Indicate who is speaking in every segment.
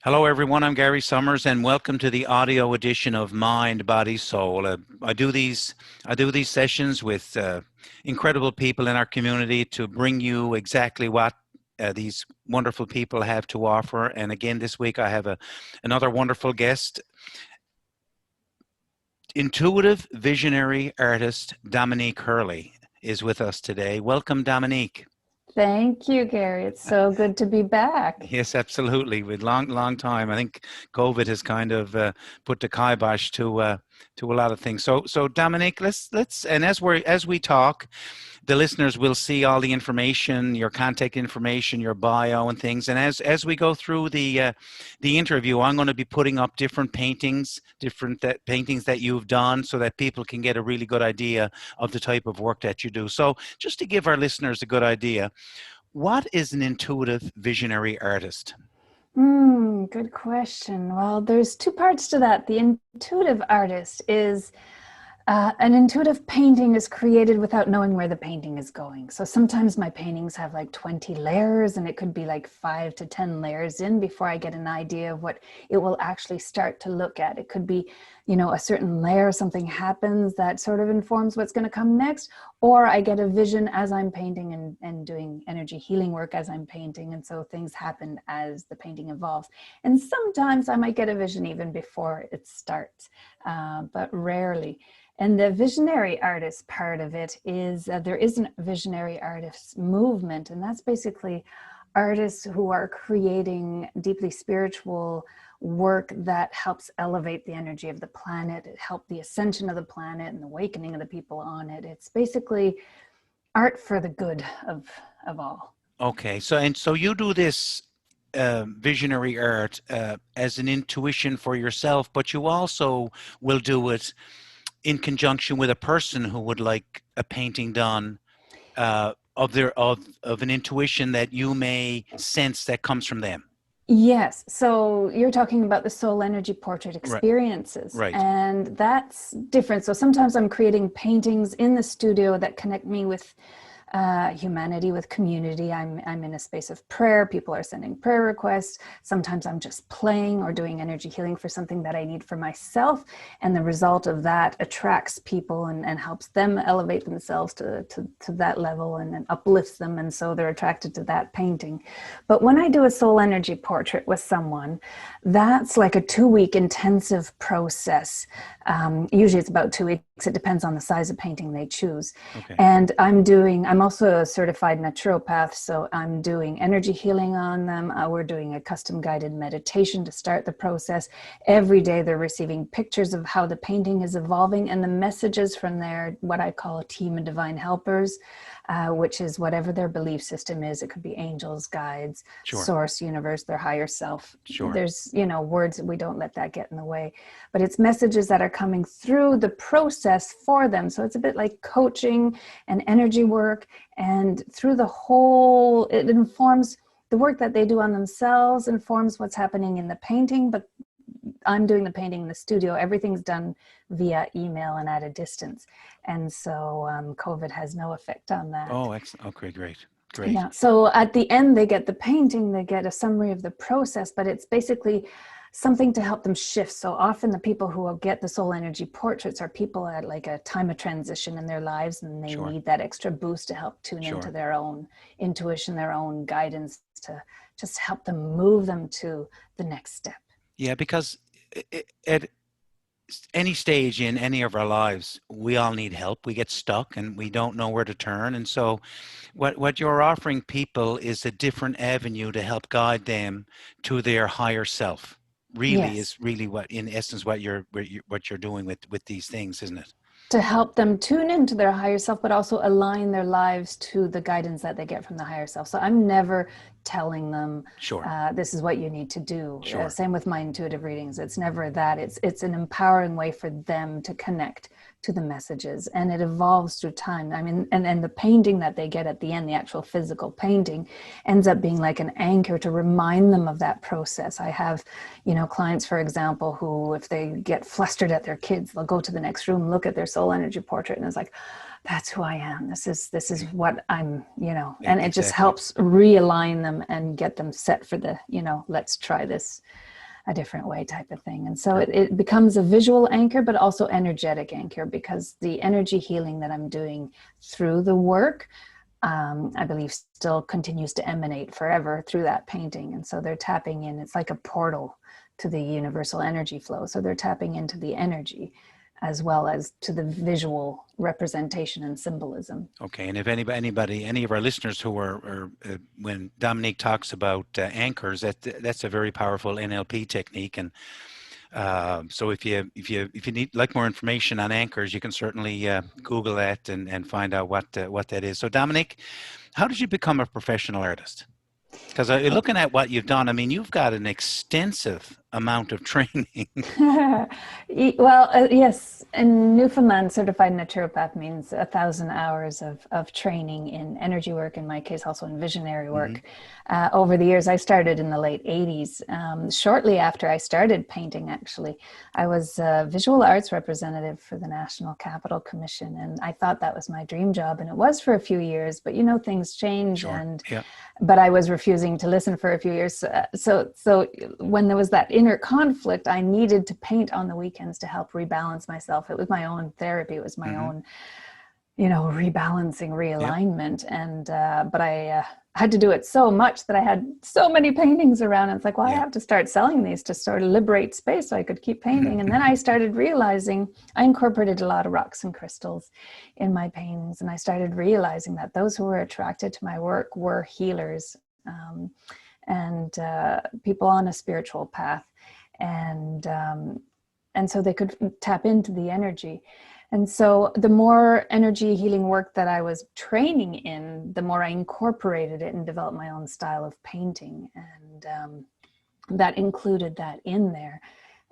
Speaker 1: Hello, everyone. I'm Gary Summers, and welcome to the audio edition of Mind, Body, Soul. I do these sessions with incredible people in our community to bring you exactly what these wonderful people have to offer. And again, this week I have another wonderful guest, intuitive visionary artist Dominique Hurley is with us today. Welcome, Dominique.
Speaker 2: Thank you, Gary. It's so good to be back.
Speaker 1: Yes, absolutely. With long time, I think COVID has kind of put the kibosh to a lot of things. So Dominic, let's and as we talk, the listeners will see all the information, your contact information, your bio, and things. And as we go through the interview, I'm going to be putting up different paintings, paintings that you've done, so that people can get a really good idea of the type of work that you do. So just to give our listeners a good idea. What is an intuitive visionary artist?
Speaker 2: Good question. Well, there's two parts to that. The intuitive artist is an intuitive painting is created without knowing where the painting is going. So sometimes my paintings have like 20 layers, and it could be like 5 to 10 layers in before I get an idea of what it will actually start to look at. It could be, a certain layer, something happens that sort of informs what's going to come next, or I get a vision as I'm painting and doing energy healing work as I'm painting. And so things happen as the painting evolves. And sometimes I might get a vision even before it starts, but rarely. And the visionary artist part of it is there is a visionary artist movement, and that's basically artists who are creating deeply spiritual work that helps elevate the energy of the planet. It helped the ascension of the planet and the awakening of the people on it. It's basically art for the good of all.
Speaker 1: Okay, so you do this visionary art as an intuition for yourself, but you also will do it in conjunction with a person who would like a painting done of an intuition that you may sense that comes from them.
Speaker 2: Yes. So you're talking about the soul energy portrait
Speaker 1: Right,
Speaker 2: experiences,
Speaker 1: right.
Speaker 2: and that's different. So sometimes I'm creating paintings in the studio that connect me with humanity, with community. I'm in a space of prayer. People are sending prayer requests. Sometimes I'm just playing or doing energy healing for something that I need for myself. And the result of that attracts people and helps them elevate themselves to that level and uplifts them. And so they're attracted to that painting. But when I do a soul energy portrait with someone, that's like a 2-week intensive process. Usually it's about 2 weeks. It depends on the size of painting they choose.
Speaker 1: Okay.
Speaker 2: And I'm also a certified naturopath, so I'm doing energy healing on them. We're doing a custom guided meditation to start the process. Every day they're receiving pictures of how the painting is evolving and the messages from their, what I call a team of divine helpers, which is whatever their belief system is. It could be angels, guides,
Speaker 1: Sure,
Speaker 2: source, universe, their higher self.
Speaker 1: sure.
Speaker 2: There's, words, we don't let that get in the way, but it's messages that are coming through the process for them. So it's a bit like coaching and energy work, and through the whole, it informs the work that they do on themselves, informs what's happening in the painting. But I'm doing the painting in the studio. Everything's done via email and at a distance. And so COVID has no effect on that.
Speaker 1: Oh, excellent. Okay, great, great.
Speaker 2: Yeah. So at the end, they get the painting, they get a summary of the process, but it's basically something to help them shift. So often the people who will get the soul energy portraits are people at like a time of transition in their lives, and they
Speaker 1: Sure,
Speaker 2: need that extra boost to help tune into
Speaker 1: sure.
Speaker 2: their own intuition, their own guidance, to just help them move them to the next step.
Speaker 1: Yeah, because at any stage in any of our lives, we all need help. We get stuck and we don't know where to turn. And so what you're offering people is a different avenue to help guide them to their higher self. Really
Speaker 2: Yes.
Speaker 1: is really what, in essence, what you're doing with these things, isn't it?
Speaker 2: To help them tune into their higher self, but also align their lives to the guidance that they get from the higher self. So I'm never telling them,
Speaker 1: Sure,
Speaker 2: this is what you need to do.
Speaker 1: sure.
Speaker 2: Same with my intuitive readings. It's never that. It's an empowering way for them to connect to the messages, and it evolves through time. I mean, and the painting that they get at the end, the actual physical painting, ends up being like an anchor to remind them of that process. I have, clients, for example, who, if they get flustered at their kids, they'll go to the next room, look at their soul energy portrait, and it's like, that's who I am. This is what I'm, and it just
Speaker 1: Exactly.
Speaker 2: helps realign them and get them set for the, let's try this a different way type of thing. And so
Speaker 1: Sure.
Speaker 2: it becomes a visual anchor, but also energetic anchor, because the energy healing that I'm doing through the work, I believe still continues to emanate forever through that painting. And so they're tapping in, it's like a portal to the universal energy flow. So they're tapping into the energy as well as to the visual representation and symbolism.
Speaker 1: Okay, and if anybody, any of our listeners who when Dominique talks about anchors, that's a very powerful NLP technique, and so if you need like more information on anchors, you can certainly Google that and find out what that is. So, Dominique, how did you become a professional artist? Because looking at what you've done, I mean, you've got an extensive amount of training.
Speaker 2: Well, yes, in Newfoundland, certified naturopath means 1,000 hours of training in energy work, in my case, also in visionary work. Over the years, I started in the late 80s. Shortly after I started painting, actually, I was a visual arts representative for the National Capital Commission, and I thought that was my dream job, and it was for a few years, but things change,
Speaker 1: Sure. Yeah.
Speaker 2: but I was refusing to listen for a few years. So when there was that inner conflict, I needed to paint on the weekends to help rebalance myself. It was my own therapy. It was my own, rebalancing,
Speaker 1: Yep.
Speaker 2: realignment. And, but I had to do it so much that I had so many paintings around. It's like, well, I
Speaker 1: Yeah.
Speaker 2: have to start selling these to sort of liberate space so I could keep painting. And then I started realizing I incorporated a lot of rocks and crystals in my paintings. And I started realizing that those who were attracted to my work were healers, and people on a spiritual path. And so they could tap into the energy. And so the more energy healing work that I was training in, the more I incorporated it and developed my own style of painting. And that included that in there.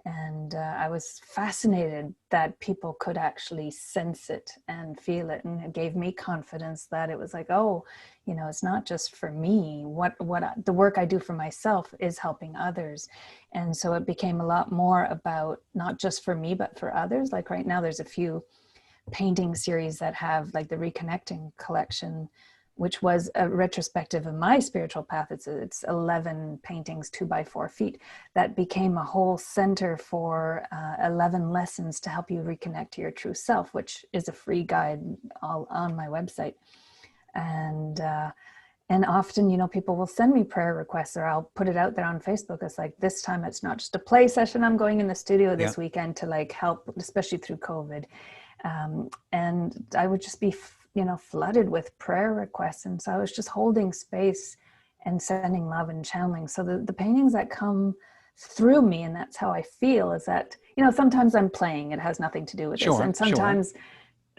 Speaker 2: And I was fascinated that people could actually sense it and feel it. And it gave me confidence that it was like, oh, it's not just for me. The work I do for myself is helping others. And so it became a lot more about not just for me, but for others. Like right now, there's a few painting series that have like the Reconnecting collection, which was a retrospective of my spiritual path. It's 11 paintings, 2 by 4 feet, that became a whole center for 11 lessons to help you reconnect to your true self, which is a free guide all on my website. And often, people will send me prayer requests, or I'll put it out there on Facebook. It's like, this time it's not just a play session. I'm going in the studio this weekend to like help, especially through COVID. And I would just be flooded with prayer requests. And so I was just holding space and sending love and channeling. So the paintings that come through me, and that's how I feel, is that, sometimes I'm playing, it has nothing to do with this. And sometimes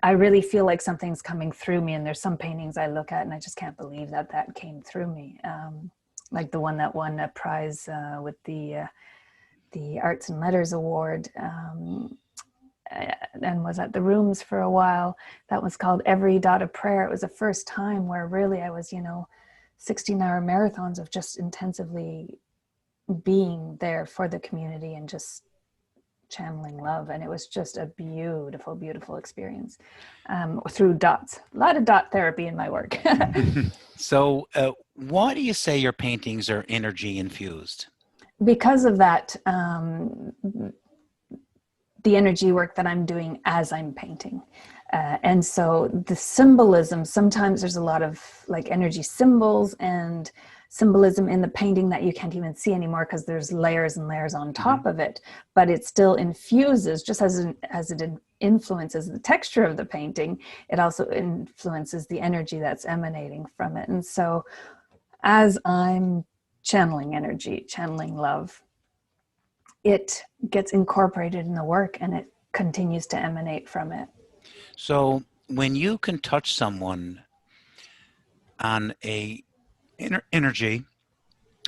Speaker 2: I really feel like something's coming through me. And there's some paintings I look at and I just can't believe that came through me. Like the one that won a prize with the Arts and Letters Award, and was at the Rooms for a while. That was called Every Dot of Prayer. It was the first time where really I was, 16-hour marathons of just intensively being there for the community and just channeling love. And it was just a beautiful, beautiful experience through dots. A lot of dot therapy in my work.
Speaker 1: So why do you say your paintings are energy infused?
Speaker 2: Because of that, the energy work that I'm doing as I'm painting. And so the symbolism, sometimes there's a lot of like energy symbols and symbolism in the painting that you can't even see anymore because there's layers and layers on top of it, but it still infuses, just as it influences the texture of the painting, it also influences the energy that's emanating from it. And so as I'm channeling energy, channeling love, it gets incorporated in the work and it continues to emanate from it.
Speaker 1: So when you can touch someone on a energy,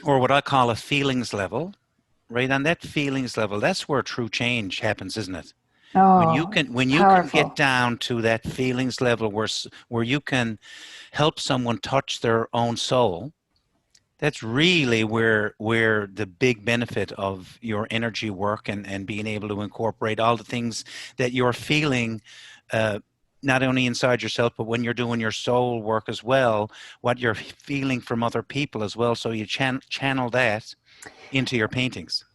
Speaker 1: or what I call a feelings level, right? On that feelings level, that's where true change happens, isn't it?
Speaker 2: Oh,
Speaker 1: When you can get
Speaker 2: powerful.
Speaker 1: down to that feelings level where you can help someone touch their own soul, that's really where the big benefit of your energy work and being able to incorporate all the things that you're feeling not only inside yourself, but when you're doing your soul work as well, what you're feeling from other people as well. So you channel that into your paintings.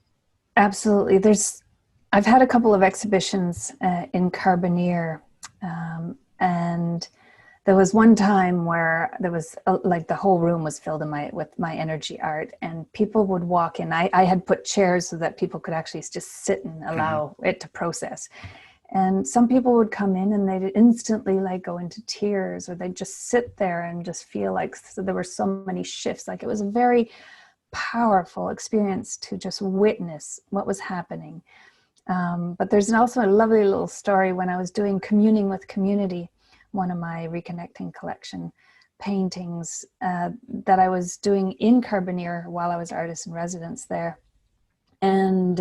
Speaker 2: Absolutely. I've had a couple of exhibitions in Carbonear, and there was one time where there was like the whole room was filled with my energy art, and people would walk in. I had put chairs so that people could actually just sit and allow it to process. And some people would come in and they'd instantly like go into tears, or they'd just sit there and just feel like, so there were so many shifts. Like, it was a very powerful experience to just witness what was happening. But there's also a lovely little story when I was doing Communing with Community, one of my Reconnecting collection paintings that I was doing in Carbonear while I was artist in residence there. And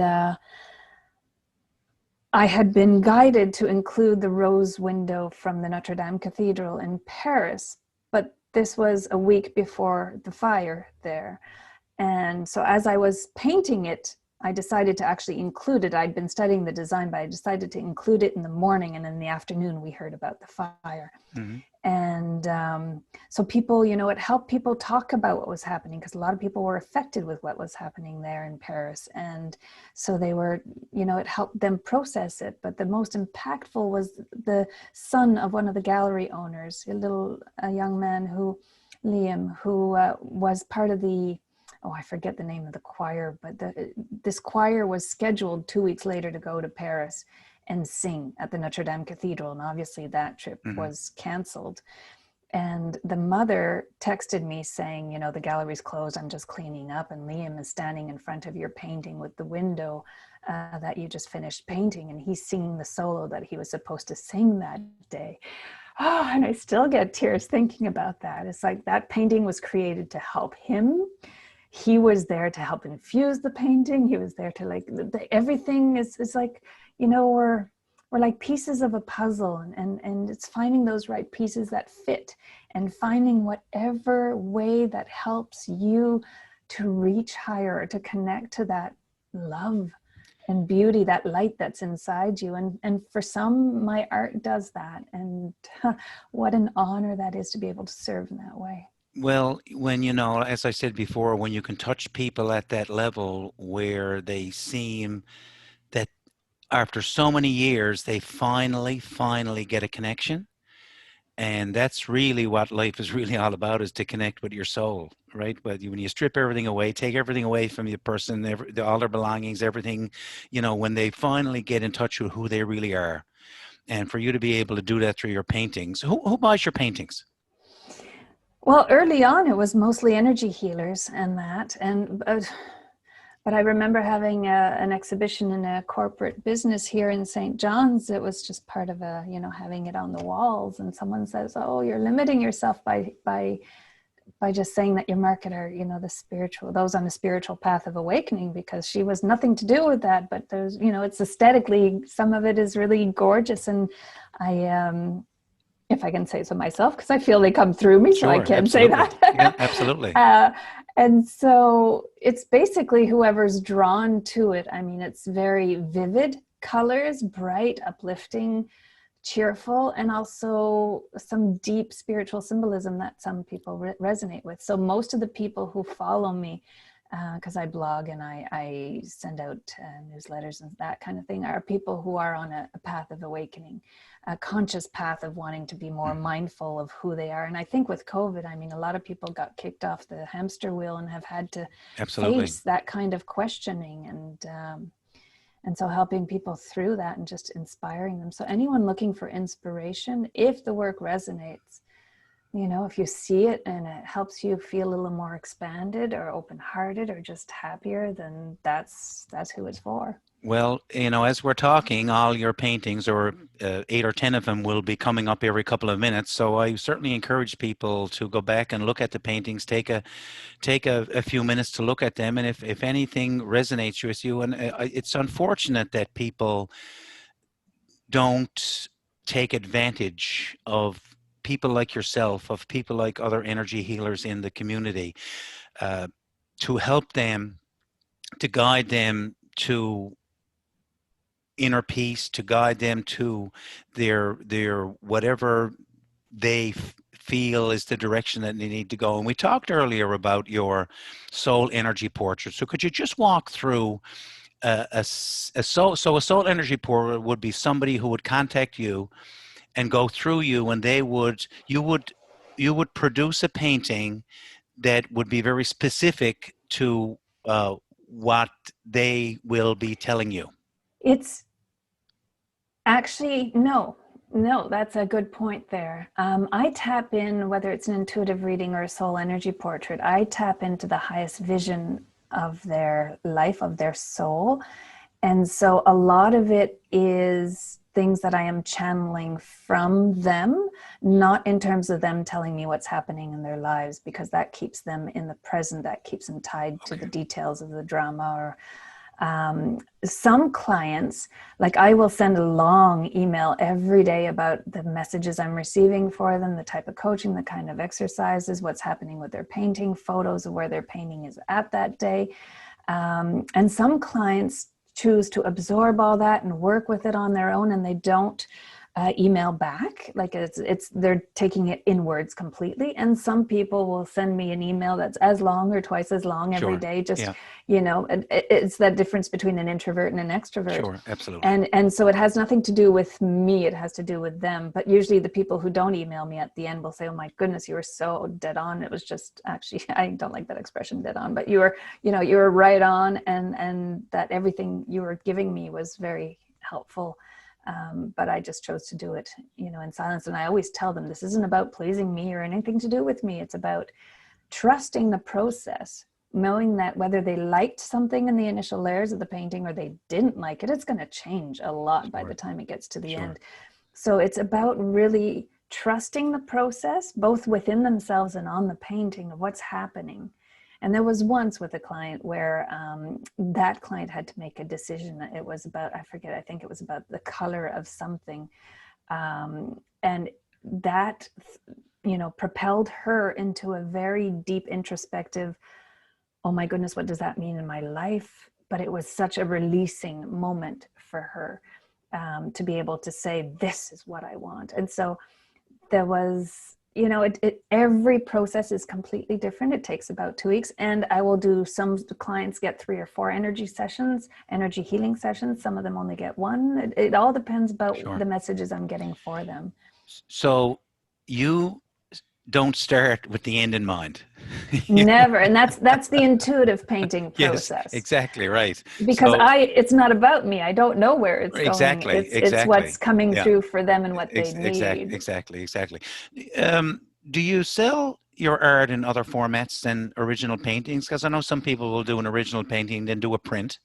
Speaker 2: I had been guided to include the rose window from the Notre Dame Cathedral in Paris, but this was a week before the fire there. And so as I was painting it, I decided to actually include it. I'd been studying the design, but I decided to include it in the morning, and in the afternoon we heard about the fire.
Speaker 1: Mm-hmm.
Speaker 2: And so people, it helped people talk about what was happening, because a lot of people were affected with what was happening there in Paris. And so they were, it helped them process it. But the most impactful was the son of one of the gallery owners, a young man Liam, who was part of I forget the name of the choir, but this choir was scheduled 2 weeks later to go to Paris and sing at the Notre Dame Cathedral. And obviously that trip was canceled. And the mother texted me saying, the gallery's closed, I'm just cleaning up. And Liam is standing in front of your painting with the window that you just finished painting. And he's singing the solo that he was supposed to sing that day. Oh, and I still get tears thinking about that. It's like that painting was created to help him. He was there to help infuse the painting. He was there to everything is like, we're like pieces of a puzzle, and it's finding those right pieces that fit, and finding whatever way that helps you to reach higher, to connect to that love and beauty, that light that's inside you. And for some, my art does that. And what an honor that is to be able to serve in that way.
Speaker 1: Well, when, as I said before, when you can touch people at that level where they seem that after so many years, they finally get a connection. And that's really what life is really all about, is to connect with your soul, right? But when you strip everything away, take everything away from the person, all their belongings, everything, when they finally get in touch with who they really are. And for you to be able to do that through your paintings, who buys your paintings?
Speaker 2: Well, early on, it was mostly energy healers and that. But I remember having an exhibition in a corporate business here in St. John's. It was just part of having it on the walls. And someone says, "Oh, you're limiting yourself by just saying that your market are, those on the spiritual path of awakening," because she was nothing to do with that. But there's, it's aesthetically, some of it is really gorgeous. And if I can say so myself, because I feel they come through me, so I can say that.
Speaker 1: Yeah, absolutely.
Speaker 2: And so it's basically whoever's drawn to it. I mean, it's very vivid colors, bright, uplifting, cheerful, and also some deep spiritual symbolism that some people resonate with. So most of the people who follow me, because I blog and I send out newsletters and that kind of thing, are people who are on a path of awakening, a conscious path of wanting to be more mindful of who they are. And I think with COVID, I mean, a lot of people got kicked off the hamster wheel and have had to face that kind of questioning, and so helping people through that and just inspiring them. So anyone looking for inspiration, if the work resonates, if you see it and it helps you feel a little more expanded or open-hearted or just happier, then that's who it's for.
Speaker 1: Well, as we're talking, all your paintings, or 8 or 10 of them, will be coming up every couple of minutes. So I certainly encourage people to go back and look at the paintings, take a few minutes to look at them. And if anything resonates with you, and it's unfortunate that people don't take advantage of people like yourself, of people like other energy healers in the community, to help them, to guide them to inner peace, to guide them to their whatever they feel is the direction that they need to go. And we talked earlier about your soul energy portrait. So could you just walk through so a soul energy portrait would be somebody who would contact you and go through you, and you would produce a painting that would be very specific to what they will be telling you.
Speaker 2: It's actually, no, that's a good point there. I tap in, whether it's an intuitive reading or a soul energy portrait, I tap into the highest vision of their life, of their soul. And so a lot of it is things that I am channeling from them, not in terms of them telling me what's happening in their lives, because that keeps them in the present, that keeps them tied to the details of the drama. Or some clients, like I will send a long email every day about the messages I'm receiving for them, the type of coaching, the kind of exercises, what's happening with their painting, photos of where their painting is at that day. And some clients choose to absorb all that and work with it on their own, and they don't email back. Like they're taking it inwards completely. And some people will send me an email that's as long or twice as long every day. Just, it's that difference between an introvert and an extrovert.
Speaker 1: Sure, absolutely.
Speaker 2: And so it has nothing to do with me. It has to do with them. But usually the people who don't email me at the end will say, oh my goodness, you were so dead on. It was just, actually, I don't like that expression, dead on, but you were right on. And that everything you were giving me was very helpful. But I just chose to do it, in silence. And I always tell them, this isn't about pleasing me or anything to do with me. It's about trusting the process, knowing that whether they liked something in the initial layers of the painting or they didn't like it, it's going to change a lot by the time it gets to the end. So it's about really trusting the process, both within themselves and on the painting, of what's happening. And there was once with a client where that client had to make a decision. It was about, I think it was about the color of something. And that, propelled her into a very deep introspective, oh my goodness, what does that mean in my life? But it was such a releasing moment for her to be able to say, this is what I want. And so there was, every process is completely different. It takes about 2 weeks. And I will do, some clients get 3 or 4 energy healing sessions. Some of them only get 1. It all depends about the messages I'm getting for them.
Speaker 1: So you don't start with the end in mind.
Speaker 2: Never. And that's the intuitive painting process.
Speaker 1: Yes, exactly right.
Speaker 2: Because it's not about me. I don't know where it's going. It's what's coming through for them and what they need.
Speaker 1: Exactly. Do you sell your art in other formats than original paintings? Because I know some people will do an original painting, then do a print,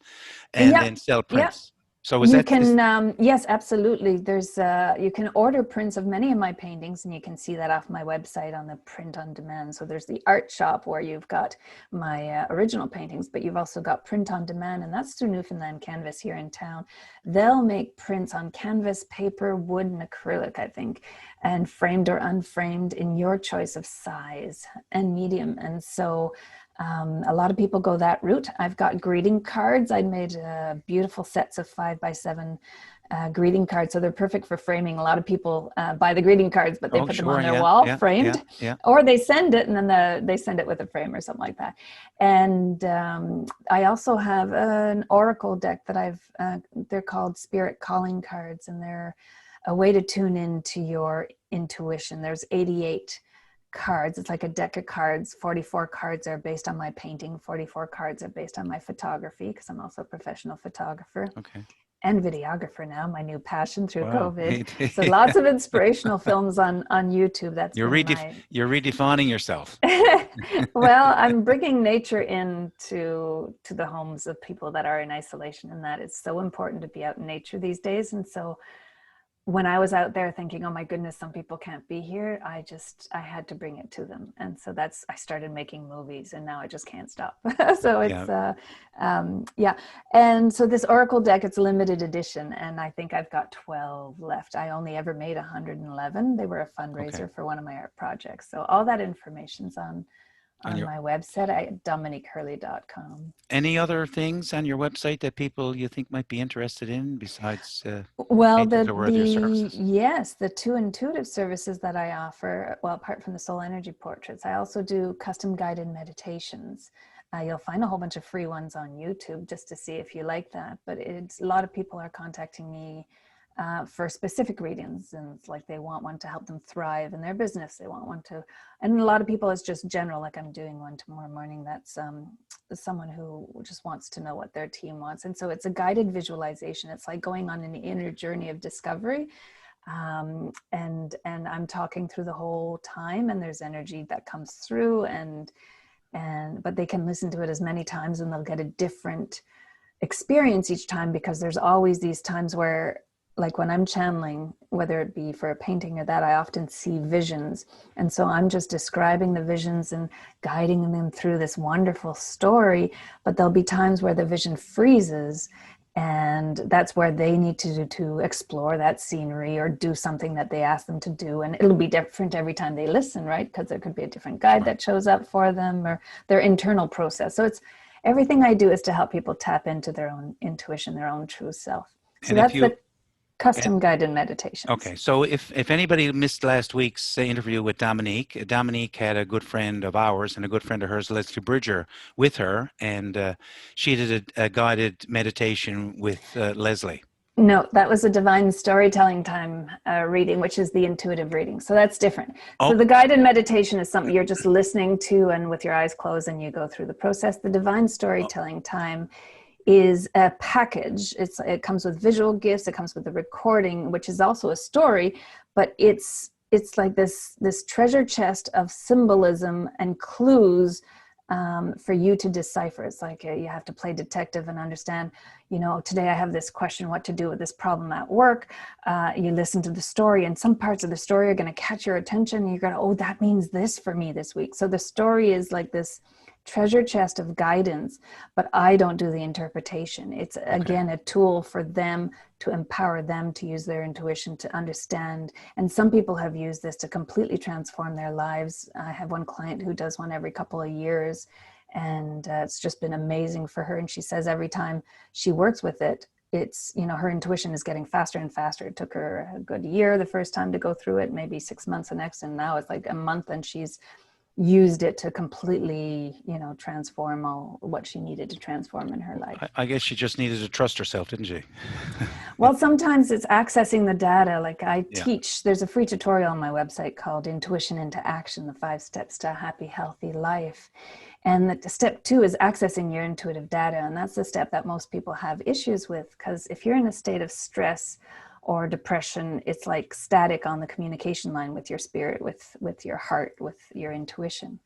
Speaker 1: and then sell prints. So
Speaker 2: yes, absolutely. There's you can order prints of many of my paintings, and you can see that off my website on the print on demand. So there's the art shop where you've got my original paintings, but you've also got print on demand, and that's through Newfoundland Canvas here in town. They'll make prints on canvas, paper, wood, and acrylic, I think, and framed or unframed in your choice of size and medium. And so a lot of people go that route. I've got greeting cards. I made beautiful sets of 5x7 greeting cards. So they're perfect for framing. A lot of people buy the greeting cards, but they put them on their wall framed, or they send it and then they send it with a frame or something like that. And I also have an oracle deck that they're called spirit calling cards, and they're a way to tune into your intuition. There's 88 cards. It's like a deck of cards. 44 cards are based on my painting. 44 cards are based on my photography, because I'm also a professional photographer and videographer now, my new passion through COVID. So lots of inspirational films on YouTube. You're
Speaker 1: redefining yourself.
Speaker 2: Well, I'm bringing nature into the homes of people that are in isolation, and that is so important to be out in nature these days. And so when I was out there thinking, oh my goodness, some people can't be here, I had to bring it to them. And so I started making movies, and now I just can't stop. So it's, And so this Oracle deck, it's a limited edition, and I think I've got 12 left. I only ever made 111. They were a fundraiser for one of my art projects. So all that information's
Speaker 1: On
Speaker 2: on
Speaker 1: your
Speaker 2: my website at dominiquehurley.com.
Speaker 1: any other things on your website that people you think might be interested in besides
Speaker 2: Well,
Speaker 1: paintings or were your services?
Speaker 2: yes, the two intuitive services that I offer, well, apart from the soul energy portraits, I also do custom guided meditations. You'll find a whole bunch of free ones on YouTube just to see if you like that. But it's a lot of people are contacting me for specific readings, and it's like they want one to help them thrive in their business. They want one to, and a lot of people it's just general. Like I'm doing one tomorrow morning. That's someone who just wants to know what their team wants, and so it's a guided visualization. It's like going on an inner journey of discovery. And I'm talking through the whole time, and there's energy that comes through, and but they can listen to it as many times, and they'll get a different experience each time, because there's always these times where, like when I'm channeling, whether it be for a painting or that, I often see visions. And so I'm just describing the visions and guiding them through this wonderful story. But there'll be times where the vision freezes, and that's where they need to explore that scenery or do something that they ask them to do. And it'll be different every time they listen, right? Because there could be a different guide that shows up for them, or their internal process. So it's everything I do is to help people tap into their own intuition, their own true self. So
Speaker 1: And if
Speaker 2: that's
Speaker 1: you
Speaker 2: the custom guided meditations.
Speaker 1: Okay, so if anybody missed last week's interview with Dominique, Dominique had a good friend of ours and a good friend of hers, Leslie Bridger, with her, and she did a guided meditation with Leslie.
Speaker 2: No, that was a divine storytelling time reading, which is the intuitive reading. So that's different.
Speaker 1: Oh.
Speaker 2: So the guided meditation is something you're just listening to and with your eyes closed, and you go through the process. The divine storytelling time is a package. It comes with visual gifts. It comes with a recording, which is also a story, but it's like this treasure chest of symbolism and clues for you to decipher. It's like you have to play detective and understand, today I have this question, what to do with this problem at work. You listen to the story, and some parts of the story are going to catch your attention. And you're going to, oh, that means this for me this week. So the story is like this treasure chest of guidance, but I don't do the interpretation. It's again a tool for them, to empower them to use their intuition to understand. And some people have used this to completely transform their lives. I have one client who does one every couple of years, and it's just been amazing for her. And she says every time she works with it, it's, her intuition is getting faster and faster. It took her a good year the first time to go through it, maybe 6 months the next, and now it's like a month, and she's used it to completely, transform all what she needed to transform in her life.
Speaker 1: I guess she just needed to trust herself, didn't she?
Speaker 2: Well, sometimes it's accessing the data. Like I teach, there's a free tutorial on my website called Intuition into Action, the 5 steps to a happy, healthy life. And the step 2 is accessing your intuitive data. And that's the step that most people have issues with, because if you're in a state of stress or depression, it's like static on the communication line with your spirit, with your heart, with your intuition.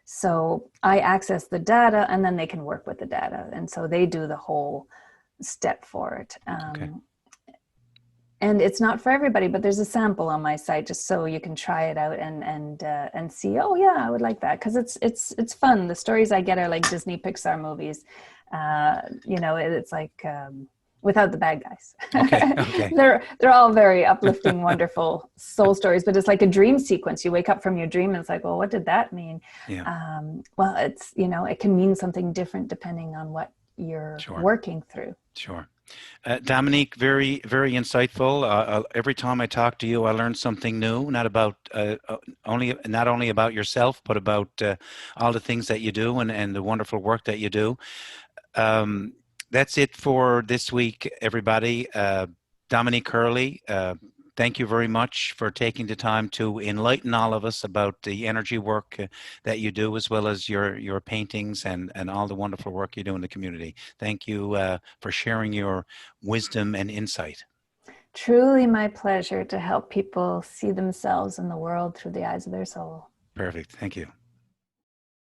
Speaker 2: So I access the data, and then they can work with the data. And so they do the whole step for it. And it's not for everybody, but there's a sample on my site just so you can try it out and see, oh yeah, I would like that. Cause it's fun. The stories I get are like Disney Pixar movies. It's like, without the bad guys.
Speaker 1: Okay.
Speaker 2: They're all very uplifting, wonderful soul stories, but it's like a dream sequence. You wake up from your dream and it's like, well, what did that mean?
Speaker 1: Yeah.
Speaker 2: Well, it's, it can mean something different depending on what you're working through.
Speaker 1: Sure. Dominique, very, very insightful. Every time I talk to you, I learn something new, not only about yourself, but about all the things that you do and the wonderful work that you do. That's it for this week, everybody. Dominique Hurley, thank you very much for taking the time to enlighten all of us about the energy work that you do, as well as your paintings and all the wonderful work you do in the community. Thank you for sharing your wisdom and insight.
Speaker 2: Truly my pleasure to help people see themselves in the world through the eyes of their soul.
Speaker 1: Perfect. Thank you.